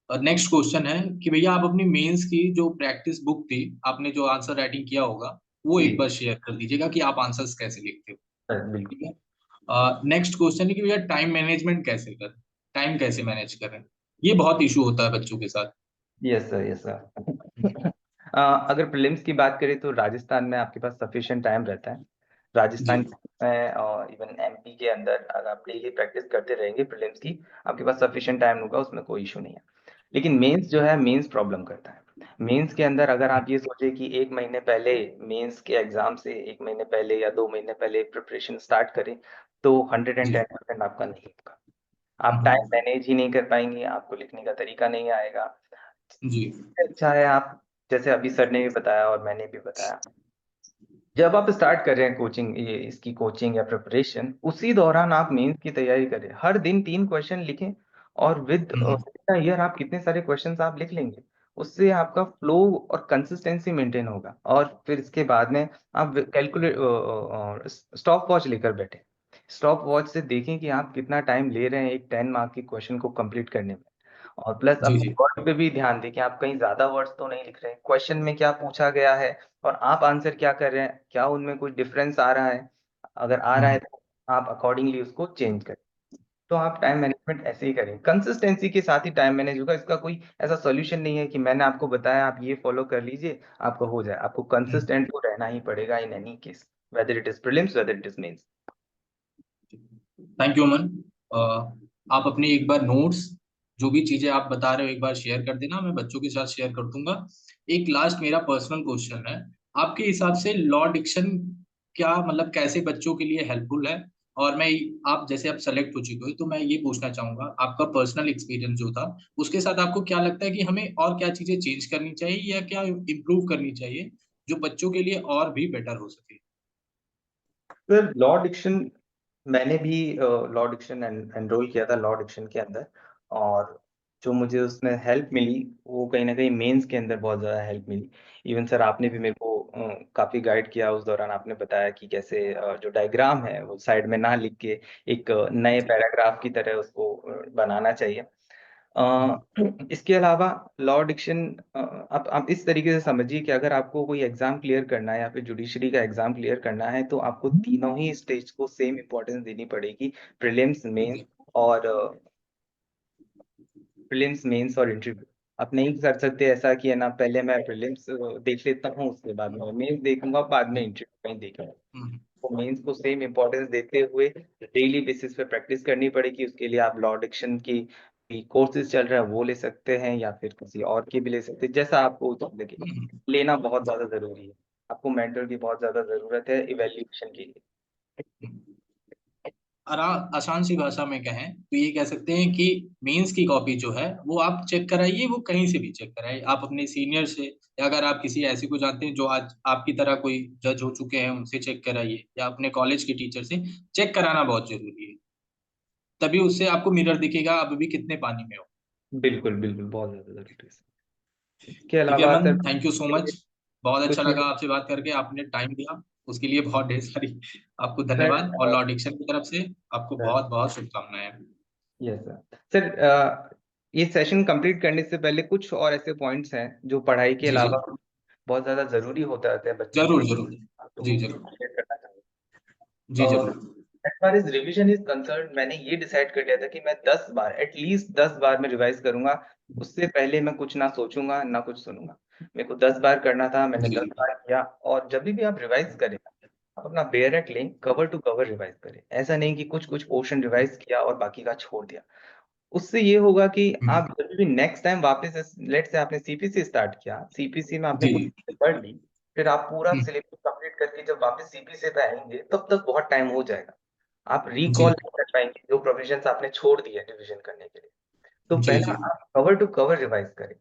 और नेक्स्ट क्वेश्चन है कि भैया आप अपनी मेंस की जो प्रैक्टिस बुक थी, आपने जो आंसर राइटिंग किया होगा, वो जी एक बार शेयर कर दीजिएगा कि आप आंसर्स कैसे लिखते हो। सर, बिल्कुल। ठीक है। नेक्स्ट क्वेश्चन है कि भैया टाइम मैनेजमेंट कैसे करें, टाइम कैसे मैनेज करें, ये बहुत इशू होता है बच्चों के साथ। Yes sir, yes sir. अगर प्रीलिम्स की बात करें तो राजस्थान में आपके पास सफिशिएंट टाइम रहता है। जी राजस्थान में और इवन एमपी के अंदर अगर आप डेली प्रैक्टिस करते रहेंगे प्रीलिम्स की, आपके पास सफिशिएंट टाइम होगा, उसमें कोई इशू नहीं है। लेकिन मेंस जो है, मेंस प्रॉब्लम करता है। मेंस के अंदर अगर आप ये सोचे कि एक महीने पहले, मेंस के एग्जाम से एक महीने पहले या 2 महीने पहले प्रिपरेशन स्टार्ट करें, तो 110% आपका नहीं होगा। आप टाइम जी मैनेज ही नहीं कर पाएंगे, आपको लिखने का तरीका नहीं आएगा। जी अच्छा है आप, जैसे अभी सर ने भी बताया और मैंने भी बताया, जब आप स्टार्ट कर रहे हैं कोचिंग, ये इसकी कोचिंग या प्रिपरेशन, उसी दौरान आप मेंस की तैयारी करें, हर दिन 3 क्वेश्चन लिखें। और विद हम्म, ईयर आप कितने सारे क्वेश्चंस आप लिख लेंगे, उससे आपका फ्लो और कंसिस्टेंसी मेंटेन होगा। और फिर इसके बाद में आप कैलकुलेट, स्टॉप वॉच लेकर बैठे, स्टॉप वॉच से देखें कि आप कितना टाइम ले रहे हैं एक 10 मार्क के क्वेश्चन को कंप्लीट करने में। और प्लस जी अपने जी वर्ड पे भी ध्यान दें कि आप कहीं ज्यादा वर्ड्स तो नहीं लिख रहे हैं, क्वेश्चन में क्या पूछा गया है और आप आंसर क्या कर रहे हैं, क्या उनमें कुछ डिफरेंस आ रहा है। अगर आ रहा है हम्म, तो आप अकॉर्डिंगली उसको चेंज करें। तो आप टाइम मैनेजमेंट ऐसे ही करें, कंसिस्टेंसी के साथ ही टाइम मैनेज होगा। इसका कोई ऐसा सॉल्यूशन नहीं है कि मैंने आपको बताया आप ये फॉलो कर लीजिए आपको हो जाए, आपको हम्म। कंसिस्टेंट तो रहना ही पड़ेगा in any case, whether it is prelims whether it is mains. Thank you Aman. आप अपनी एक बार नोट्स, जो भी चीजें आप बता रहे हो एक बार शेयर कर देना, मैं बच्चों के साथ शेयर कर दूंगा। एक लास्ट मेरा पर्सनल क्वेश्चन है, आपके हिसाब से लॉ डिक्शन क्या मतलब कैसे बच्चों के लिए हेल्पफुल है? और मैं, आप जैसे आप सेलेक्ट हो चुके हो तो मैं ये पूछना चाहूंगा, आपका पर्सनल एक्सपीरियंस जो था उसके साथ आपको क्या लगता है कि हमें और क्या चीजें चेंज करनी चाहिए या क्या इम्प्रूव करनी चाहिए जो बच्चों के लिए और भी बेटर हो सके? सर लॉ डिक्शन, मैंने भी लॉ डिक्शन एनरोल किया था लॉ डिक्शन के अंदर। और जो मुझे उसमें हेल्प मिली, वो कहीं ना कहीं मेंस के अंदर बहुत ज़्यादा हेल्प मिली। इवन सर आपने भी मेरे को काफ़ी गाइड किया उस दौरान, आपने बताया कि कैसे जो डायग्राम है वो साइड में ना लिख के एक नए पैराग्राफ की तरह उसको बनाना चाहिए। अ, इसके अलावा लॉ डिक्शन, आप इस तरीके से समझिए कि अगर आपको कोई एग्जाम क्लियर करना है या फिर जुडिशरी का एग्जाम क्लियर करना है, तो आपको तीनों ही स्टेज को सेम इंपॉर्टेंस देनी पड़ेगी, प्रीलिम्स, मेंस और इंटरव्यू। आप नहीं कर सकते ऐसा कि है ना, पहले मैं प्रीलिम्स देख लेता हूँ उसके बाद में मेंस देखूंगा, बाद में इंटरव्यू कहीं देखूंगा। हम्म, तो मेंस को सेम इंपॉर्टेंस देते हुए डेली बेसिस पे प्रैक्टिस करनी पड़ेगी। उसके लिए आप लॉ डिक्शन की कोर्सेज चल रहा है वो ले सकते हैं, या फिर किसी और की भी ले सकते हैं, जैसा आपको उचित लगे। हम्म, लेना बहुत ज्यादा जरूरी है, आपको मेंटर की बहुत ज्यादा जरूरत है इवेल्युएशन के लिए। हम्म। आसान सी भाषा में कहें तो ये कह सकते हैं कि मेंस की कॉपी जो है वो आप चेक कराइए, वो कहीं से भी चेक कराइए, आप अपने सीनियर से, या अगर आप किसी ऐसे को जानते हैं जो आज आपकी तरह कोई जज हो चुके हैं उनसे चेक कराइए, या अपने कॉलेज के टीचर से चेक कराना बहुत जरूरी है। तभी उससे आपको मिरर दिखेगा आप अभी कितने पानी में हो। बिल्कुल बिल्कुल, बहुत ज्यादा जरूरी है। इसके ठीक है अलावा Aman, sir thank you so much. बहुत अच्छा कुछ नहीं लगा आपसे बात करके, आपने टाइम दिया उसके लिए बहुत ढेर सारी आपको सर। धन्यवाद, और लॉ डिक्शन की तरफ से आपको सर बहुत बहुत शुभकामनाएं। Yes sir. सर ये सेशन कंप्लीट करने से पहले कुछ और ऐसे पॉइंट्स हैं जो पढ़ाई के जी जी अलावा बहुत ज्यादा जरूरी होता है बच्चों के जरूर लिए। जरूर। तो जी वो जरूर। शेयर करना जी चाहूंगा। जरूर। As far as revision is concern, मैंने ये डिसाइड कर लिया था कि मैं 10 बार, एटलीस्ट 10 बार मैं रिवाइज करूंगा। उससे पहले मैं कुछ ना सोचूंगा ना कुछ सुनूंगा। मेरे को 10 बार करना था, मैंने जी 10 बार किया। और जब भी आप रिवाइज करें, आप अपना बेयर एट लें, कवर टू कवर रिवाइज करें। ऐसा नहीं कि कुछ कुछ पोर्शन रिवाइज किया और बाकी का छोड़ दिया। उससे ये होगा कि हम्म, आप जब भी नेक्स्ट टाइम वापस, लेट से आपने सीपीसी स्टार्ट किया, सीपीसी में आपने जी। कुछ चीजें पढ़ ली, फिर आप पूरा हम्म, सिलेबस कंप्लीट करके जब वापस सीपीसी पे आएंगे तब तक बहुत टाइम हो जाएगा। आप रिकॉल जी नहीं कर पाएंगे जो प्रोविजंस आपने छोड़ दिए रिवीजन करने के लिए। तो जी। पहला जी आप कवर टू कवर रिवाइज करें,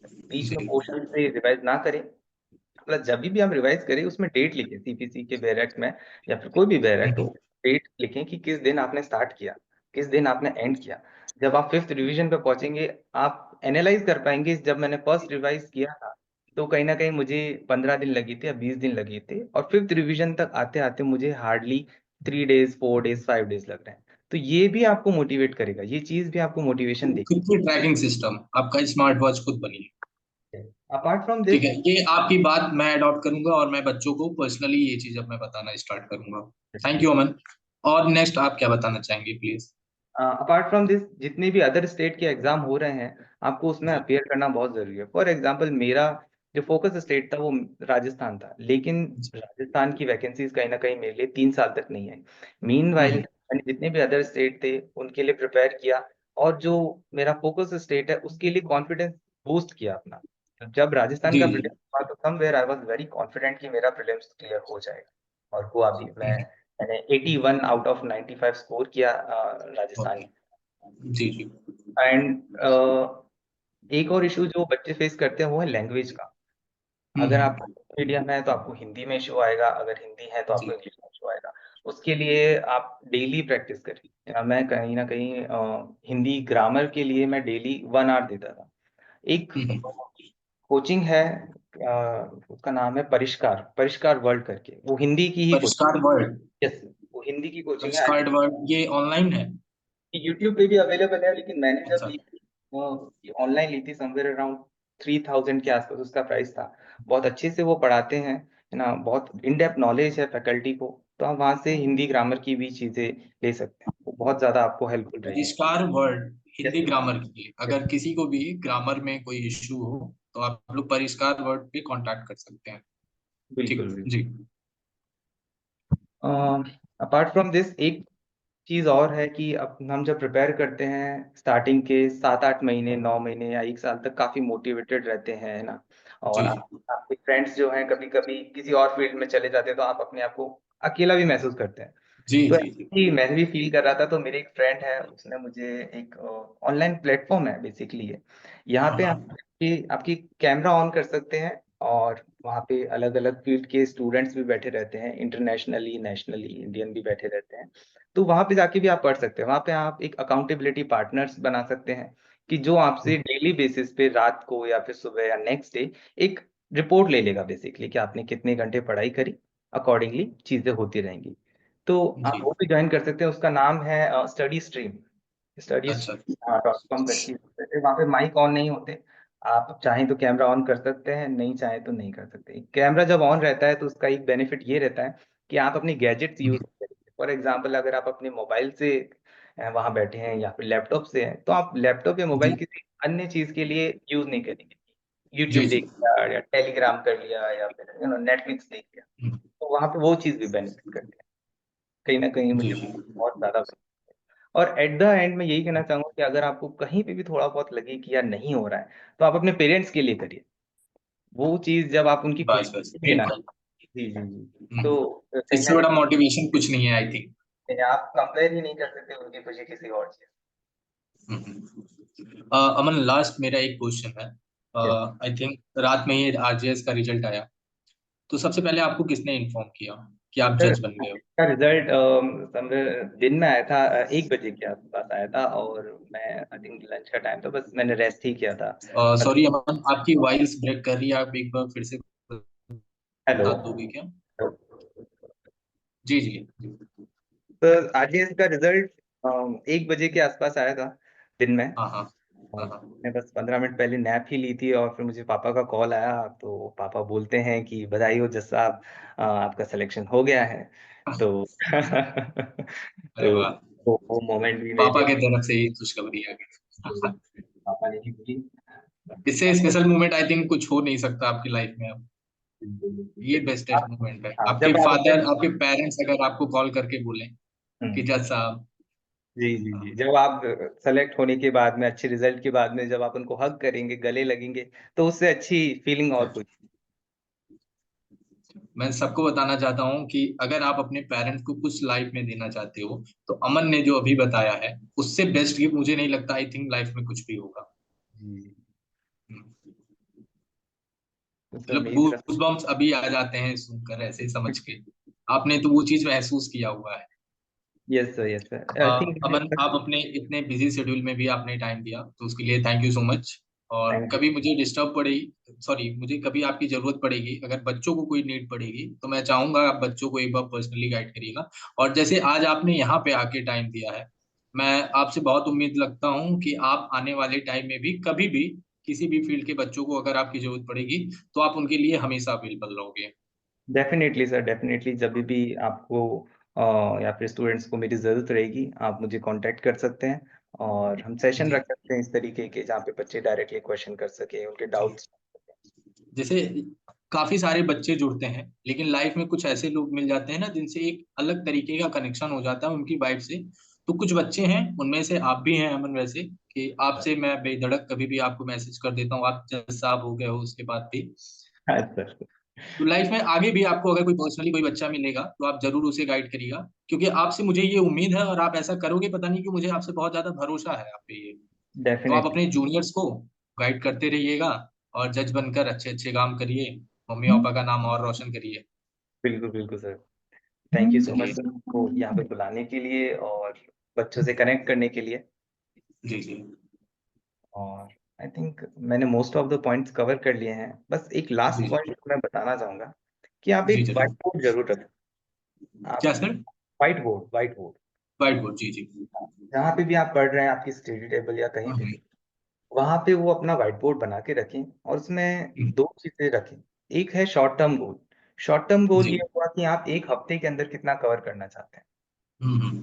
बीच में जी। पोर्शन से रिवाइज ना करें। मतलब जब भी आप रिवाइज करें उसमें डेट लिखें, सीपीसी के बैरेक्ट में या फिर कोई भी बैरेक्ट हो, हम्म, डेट लिखें कि किस दिन आपने स्टार्ट किया, किस दिन आपने एंड किया। जब आप फिफ्थ रिवीजन पे पहुंचेंगे, आप एनालाइज कर पाएंगे जब मैंने फर्स्ट रिवाइज किया था तो कहीं ना कहीं मुझे 15 दिन लगी थी या 20 दिन लगे थे, और फिफ्थ रिवीजन तक आते आते मुझे हार्डली 3 डेज, 4 डेज, 5 डेज लग रहे हैं। तो ये भी आपको मोटिवेट करेगा, ये चीज भी आपको मोटिवेशन खुद देगी। की ट्रैकिंग सिस्टम, आपका स्मार्ट वॉच खुद बनी। अपार्ट फ्रॉम ठीक दिस, है, ये आपकी बात मैं अडॉप्ट करूंगा और मैं बच्चों को पर्सनली ये चीज अब मैं बताना स्टार्ट करूंगा। थैंक यू अमन। और नेक्स्ट आप क्या बताना चाहेंगे प्लीज? अपार्ट फ्रॉम दिस, जितने भी अदर स्टेट के एग्जाम हो रहे हैं, आपको उसमें जी अपियर करना बहुत जरूरी है। फॉर एग्जांपल, मेरा जो फोकस स्टेट था वो राजस्थान था, लेकिन जी। राजस्थान की वैकेंसीज कहीं ना कहीं मेरे लिए 3 साल तक नहीं आई। मीन वाइल हम्म, मैंने जितने भी अदर स्टेट थे उनके लिए प्रिपेयर किया, और जो मेरा फोकस स्टेट है उसके लिए कॉन्फिडेंस बूस्ट किया अपना। जब राजस्थान जी का जी। प्रीलिम्स हुआ तो somewhere I was very confident कि मेरा प्रीलिम्स क्लियर हो जाएगा, और हुआ भी। हम्म, मैंने 81 आउट ऑफ 95 स्कोर किया राजस्थान। ओके। जी जी। एंड एक और इशू जो बच्चे फेस करते हैं वो है लैंग्वेज का। अगर आप हम्म, मीडियम है तो आपको हिंदी में इशू आएगा, अगर हिंदी है तो आपको जी इंग्लिश में इशू आएगा। उसके लिए आप डेली प्रैक्टिस करें। मैं कहीं ना कहीं हिंदी ग्रामर के लिए मैं डेली 1 आवर देता था। एक हम्म, कोचिंग है, उसका नाम है परिष्कार, परिष्कार वर्ल्ड करके, वो हिंदी की ही परिष्कार कोचिंग। वर्ल्ड। यस, वो हिंदी की कोचिंग है। परिष्कार वर्ल्ड ये ऑनलाइन है? यूट्यूब पे भी अवेलेबल है, लेकिन मैंने जब अच्छा। ली थी वो ऑनलाइन ली थी, समवेयर अराउंड 3000 के आसपास उसका प्राइस था। बहुत अच्छे से वो पढ़ाते हैं, है ना, बहुत इन डेप्थ नॉलेज है फैकल्टी को। तो आप वहाँ से हिंदी ग्रामर की भी चीजें ले सकते हैं, वो बहुत ज्यादा आपको हेल्पफुल रहेगी। परिष्कार वर्ल्ड यस, हिंदी ग्रामर के लिए, यस, अगर किसी को भी ग्रामर में कोई इश्यू हो तो आप लोग परिष्कार वर्ल्ड पे कांटेक्ट कर सकते हैं। ठीक बिल्कुल। जी। अपार्ट फ्रॉम दिस, एक चीज और है कि अब हम जब प्रिपेयर करते हैं स्टार्टिंग के 7-8 महीने, 9 महीने या 1 साल तक काफी मोटिवेटेड रहते हैं, है ना। और जी आपके फ्रेंड्स जो हैं कभी कभी किसी और फील्ड में चले जाते हैं तो आप अपने आप को अकेला भी महसूस करते हैं। जी तो जी। जी ऐसे ही मैं भी फील कर रहा था, तो मेरे एक फ्रेंड है, उसने मुझे एक ऑनलाइन प्लेटफॉर्म है बेसिकली है, यहाँ हाँ पे हाँ। आपकी कैमरा ऑन कर सकते हैं, और वहाँ पे अलग अलग फील्ड के स्टूडेंट्स भी बैठे रहते हैं, इंटरनेशनली, नेशनली, इंडियन भी बैठे रहते हैं। तो वहाँ पे जाके भी आप पढ़ सकते हैं। वहाँ पे आप एक अकाउंटेबिलिटी पार्टनर्स बना सकते हैं कि जो आपसे डेली बेसिस पे रात को या फिर सुबह या नेक्स्ट डे एक रिपोर्ट ले लेगा बेसिकली कि आपने कितने घंटे पढ़ाई करी। अकॉर्डिंगली चीजें होती रहेंगी। तो आप जी। वो भी ज्वाइन कर सकते हैं, उसका नाम है स्टडी स्ट्रीम, स्टडी अच्छा। डॉट कॉम करके। वहाँ पे माइक ऑन नहीं होते, आप चाहें तो कैमरा ऑन कर सकते हैं, नहीं चाहें तो नहीं कर सकते। कैमरा जब ऑन रहता है तो उसका एक बेनिफिट ये रहता है कि आप अपनी गैजेट्स यूज हम्म, करेंगे। फॉर एग्जाम्पल, अगर आप अपने मोबाइल से वहाँ बैठे हैं या फिर लैपटॉप से हैं, तो आप लैपटॉप या मोबाइल जी किसी अन्य चीज के लिए यूज नहीं करेंगे। जी यूट्यूब जी। देख लिया या टेलीग्राम कर लिया या फिर नेटफ्लिक्स देख लिया, हम्म, तो वहाँ पे वो चीज भी बेनिफिट करती है। कहीं ना कहीं जी मुझे जी। बहुत ज्यादा। और एट द एंड मैं यही कहना चाहूंगा कि अगर आपको कहीं पे भी थोड़ा बहुत लगे कि यार नहीं हो रहा है, तो आप अपने पेरेंट्स के लिए करिए। वो चीज जब आप उनकी खुशी बस बस देना। बिल्कुल। जी, जी, जी। हम्म, तो कहीं इससे ना बड़ा मोटिवेशन कुछ नहीं है आई थिंक। कहीं आप कंपेयर ही नहीं कर सकते उनकी खुशी किसी और चीज अमन लास्ट मेरा एक क्वेश्चन है। से। आई थिंक रात में ही आरजेएस का रिजल्ट आया, तो सबसे पहले आपको किसने इन्फॉर्म किया कि आप सर, जज बन गए का रिजल्ट दिन में आया था, 1 बजे के आसपास आया था, और मैं आई थिंक लंच का टाइम था, बस मैंने रेस्ट ही किया था। हो? सॉरी अमन, आपकी वॉइस ब्रेक कर रही है, आप एक बार फिर से हेलो। बता दोगे क्या? जी जी जी। तो आरजीएस का रिजल्ट 1 बजे के आसपास आया था दिन में। हाँ हाँ। हाँ और हाँ। मैंने बस 15 मिनट पहले नैप ही ली थी और फिर मुझे पापा का कॉल आया, तो पापा बोलते हैं कि बधाई हो जज साहब, आपका सिलेक्शन हो गया है। तो अरे तो वाह, वो मोमेंट भी मेरे पापा लिए के तरफ से ही खुशखबरी आ गई। पापा ने ही बोली। इससे स्पेशल मोमेंट आई थिंक कुछ हो नहीं सकता आपकी लाइफ में अब। ये बेस्टेस्ट आप, मोमेंट है, हाँ, आपके जब आप अपने फादर आपके पेरेंट्स अगर आपको कॉल करके बोले कि हम्म, जज साहब। जी जी जी, जब आप सेलेक्ट होने के बाद में, अच्छे रिजल्ट के बाद में, जब आप उनको हग करेंगे, गले लगेंगे, तो उससे अच्छी फीलिंग और कुछ। मैं सबको बताना चाहता हूँ कि अगर आप अपने पेरेंट्स को कुछ लाइफ में देना चाहते हो तो अमन ने जो अभी बताया है उससे बेस्ट गिफ्ट मुझे नहीं लगता आई थिंक लाइफ में कुछ भी होगा। जी, हम्म। तो सर मतलब मेरी तरफ गूज बम्स अभी आ जाते हैं सुनकर ऐसे समझ के। आपने तो वो चीज महसूस किया हुआ है। यस सर, आई अमन, थिंक। आप अपने इतने बिजी शेड्यूल में भी आपने टाइम दिया तो उसके लिए थैंक यू सो मच। और थैंक कभी यू। मुझे डिस्टर्ब पड़ेगी, सॉरी, मुझे कभी आपकी जरूरत पड़ेगी, अगर बच्चों को कोई नीड पड़ेगी तो मैं चाहूंगा आप बच्चों को एक बार पर्सनली गाइड करिएगा। और जैसे आज आपने यहाँ पे आके टाइम दिया है, मैं आपसे बहुत उम्मीद रखता हूँ कि आप आने वाले टाइम में भी कभी भी किसी भी फील्ड के बच्चों को अगर आपकी जरूरत पड़ेगी तो आप उनके लिए हमेशा अवेलेबल रहोगे। डेफिनेटली सर, डेफिनेटली, जब भी आपको या फिर स्टूडेंट्स को मेरी ज़रूरत रहेगी, आप मुझे कांटेक्ट कर सकते हैं, और हम सेशन जी। रख सकते हैं इस तरीके के, जहाँ पे बच्चे डायरेक्टली क्वेश्चन कर सके, उनके जी। डाउट्स। जैसे काफी सारे बच्चे जुड़ते हैं लेकिन लाइफ में कुछ ऐसे लोग मिल जाते हैं ना जिनसे एक अलग तरीके का कनेक्शन हो जाता है उनकी वाइफ से। तो कुछ बच्चे हैं उनमें से आप भी हैं अमन, वैसे कि आपसे मैं बेधड़क कभी भी आपको मैसेज कर देता हूँ, आप जज साहब हो गए हो उसके बाद भी। हाँ सर। तो लाइफ में आगे भी आपको अगर कोई पर्सनली कोई बच्चा मिलेगा तो आप जरूर उसे गाइड करिएगा, क्योंकि आपसे मुझे ये उम्मीद है और आप ऐसा करोगे, पता नहीं क्यों मुझे आपसे बहुत ज्यादा भरोसा है आप पे ये। तो आप डेफिनेटली। अपने जूनियर्स को गाइड करते रहिएगा और जज बनकर अच्छे अच्छे काम करिए, मम्मी पापा का नाम और रोशन करिए। बिल्कुल बिल्कुल sir. Thank you so much चलिए। सर को यहाँ पे बुलाने के लिए और बच्चों से कनेक्ट करने के लिए। जी जी। और आई थिंक मैंने most of the points cover कर लिए हैं। बस एक लास्ट जी जी। पॉइंट मैं बताना चाहूंगा कि आप जी एक व्हाइट जरूर। बोर्ड जरूर रखें। क्या आप sir? White board, white board, white board, जी जी। जहाँ पे भी आप पढ़ रहे हैं, आपकी स्टडी टेबल या कहीं पे हम्म, भी, वहां पे वो अपना व्हाइट बोर्ड बना के रखें, और उसमें हम्म, दो चीजें रखें। एक है short term goal. Short term goal जी। ये हुआ कि आप एक हफ्ते के अंदर कितना कवर करना चाहते हैं। हम्म,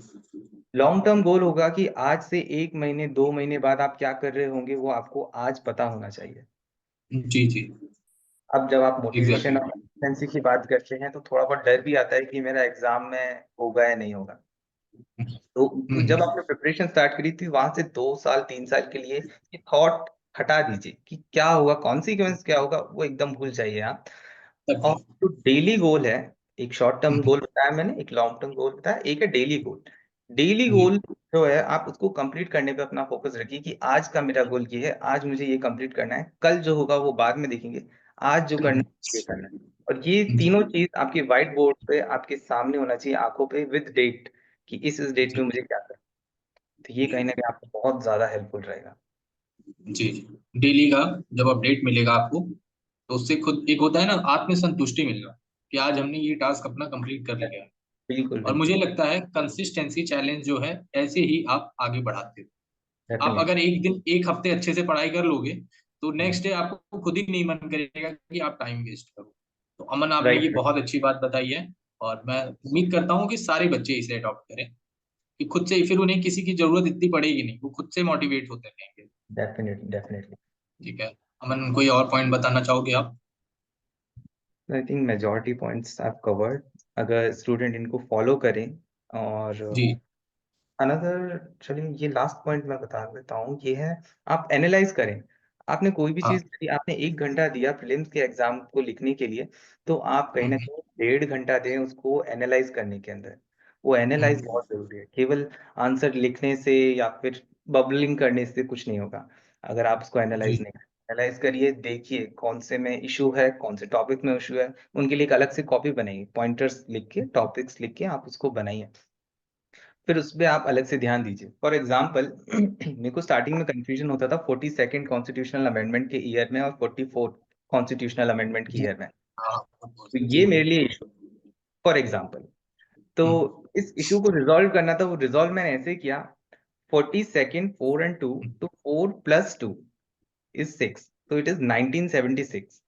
लॉन्ग टर्म गोल होगा कि आज से 1 महीने 2 महीने बाद आप क्या कर रहे होंगे, वो आपको आज पता होना चाहिए। जी जी। अब जब आप मोटिवेशन एग्जैक्टली। और कंसिस्टेंसी की बात करते हैं, तो थोड़ा बहुत डर भी आता है कि मेरा एग्जाम में होगा या नहीं होगा। तो जब आपने प्रिपरेशन स्टार्ट करी थी, वहां से 2 साल 3 साल के लिए ये थॉट हटा दीजिए कि क्या होगा, कॉन्सिक्वेंस क्या होगा, वो एकदम भूल जाइए आप। और तब। जो डेली गोल है, एक शॉर्ट टर्म हम्म, गोल बताया मैंने, एक लॉन्ग टर्म गोल बताया, एक है डेली गोल। डेली जी गोल जो है, आप उसको कंप्लीट करने पे अपना फोकस रखिए कि आज का मेरा गोल ये है, आज मुझे ये कंप्लीट करना है, कल जो होगा वो बाद में देखेंगे, आज जो करना है ये करना है। और ये जी तीनों चीज आपके व्हाइट बोर्ड पे आपके सामने होना चाहिए, आंखों पे, विद डेट, कि इस डेट पे जी मुझे क्या करना है। तो ये कहीं ना कहीं आपको बहुत ज्यादा हेल्पफुल रहेगा। जी। जी डेली का जब अपडेट मिलेगा आपको तो उससे खुद एक होता है ना आत्मसंतुष्टि मिलना कि आज हमने ये टास्क अपना कंप्लीट कर लिया है। बिल्कुल और मुझे बिल्कुल। लगता है कंसिस्टेंसी चैलेंज जो है ऐसे ही आप आगे बढ़ाते हो। आप डेफिनेटली। अगर एक दिन एक हफ्ते अच्छे से पढ़ाई कर लोगे तो नेक्स्ट डे आपको खुद ही नहीं मन करेगा कि आप टाइम वेस्ट करो। तो अमन, आपने ये राइट। बहुत अच्छी बात बताई है और मैं उम्मीद करता हूँ कि सारे बच्चे इसे अडॉप्ट करें कि खुद से फिर उन्हें किसी की जरूरत इतनी पड़ेगी नहीं, वो खुद से मोटिवेट होते रहेंगे। Definitely definitely. ठीक है। अमन, कोई और पॉइंट बताना चाहोगे आप? आई थिंक मेजॉरिटी पॉइंट्स आप कवर्ड, अगर स्टूडेंट इनको फॉलो करें। और जी। अनदर, चलिए ये लास्ट पॉइंट मैं बता देता हूँ, ये है, आप एनालाइज करें। आपने कोई भी हाँ। चीज करी, आपने 1 घंटा दिया प्रीलिम्स के एग्जाम को लिखने के लिए, तो आप कहीं ना हम्म, कहीं 1.5 घंटा दें उसको एनालाइज करने के अंदर। वो एनालाइज हम्म, बहुत जरूरी है, केवल आंसर लिखने से या फिर बबलिंग करने से कुछ नहीं होगा, अगर आप उसको एनालाइज जी नहीं करें। एनालाइज करिए, देखिए कौन से में इशू है, कौन से टॉपिक में इशू है, उनके लिए एक अलग से कॉपी बनाइए, पॉइंटर्स लिख के, टॉपिक्स लिख के आप उसको बनाइए, फिर उस पर आप अलग से ध्यान दीजिए। फॉर एग्जाम्पल, मेरे को स्टार्टिंग में कंफ्यूजन होता था 42nd कॉन्स्टिट्यूशनल अमेंडमेंट के ईयर में और 44th कॉन्स्टिट्यूशनल अमेंडमेंट के जी। ईयर में। हाँ। तो जी। ये मेरे लिए इशू, फॉर एग्जाम्पल, तो हम्म, इस इशू को रिजॉल्व करना था। वो रिजॉल्व मैंने ऐसे किया, 42nd 4 and 2 to 4 plus 2 is 6, so it is 1976.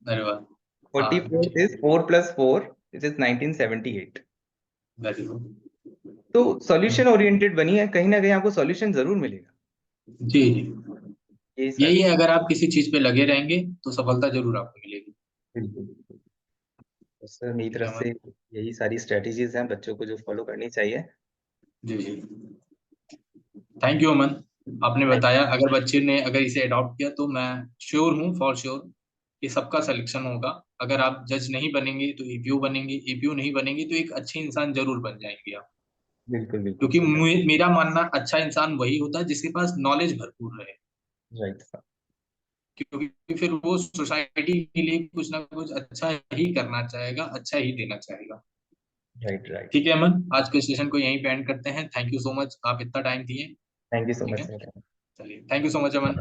अरे वाह, हाँ 44th is 4 plus 4, which is 1978. Very good. तो सॉल्यूशन ओरिएंटेड बनिए, कहीं ना कहीं आपको सॉल्यूशन जरूर मिलेगा। जी जी, यही यही सर। है, अगर आप किसी चीज पे लगे रहेंगे तो सफलता जरूर आपको मिलेगी। बिल्कुल। तो सर मेरी ठीक तरफ है से अमन। यही सारी स्ट्रेटेजीज हैं बच्चों को जो फॉलो करनी चाहिए। जी जी, थैंक यू अमन। आपने थैंक बताया, अगर बच्चे ने अगर इसे अडॉप्ट किया तो मैं श्योर हूँ, फॉर श्योर कि सबका सिलेक्शन होगा। अगर आप जज नहीं बनेंगे तो ईपीयू बनेंगे, ईपीयू नहीं बनेंगे तो एक अच्छे इंसान जरूर बन जाएंगे आप। बिल्कुल बिल्कुल क्योंकि सर। मेरा मानना, अच्छा इंसान वही होता है जिसके पास नॉलेज भरपूर रहे। Right sir. क्योंकि फिर वो सोसाइटी के लिए कुछ ना कुछ अच्छा ही करना चाहेगा, अच्छा ही देना चाहेगा। Right right. ठीक है अमन, आज के सेशन को यहीं पे एंड करते हैं। थैंक यू सो मच, आप इतना टाइम दिए। थैंक यू सो ठीक मच है, सर। चलिए, thank you so much Aman.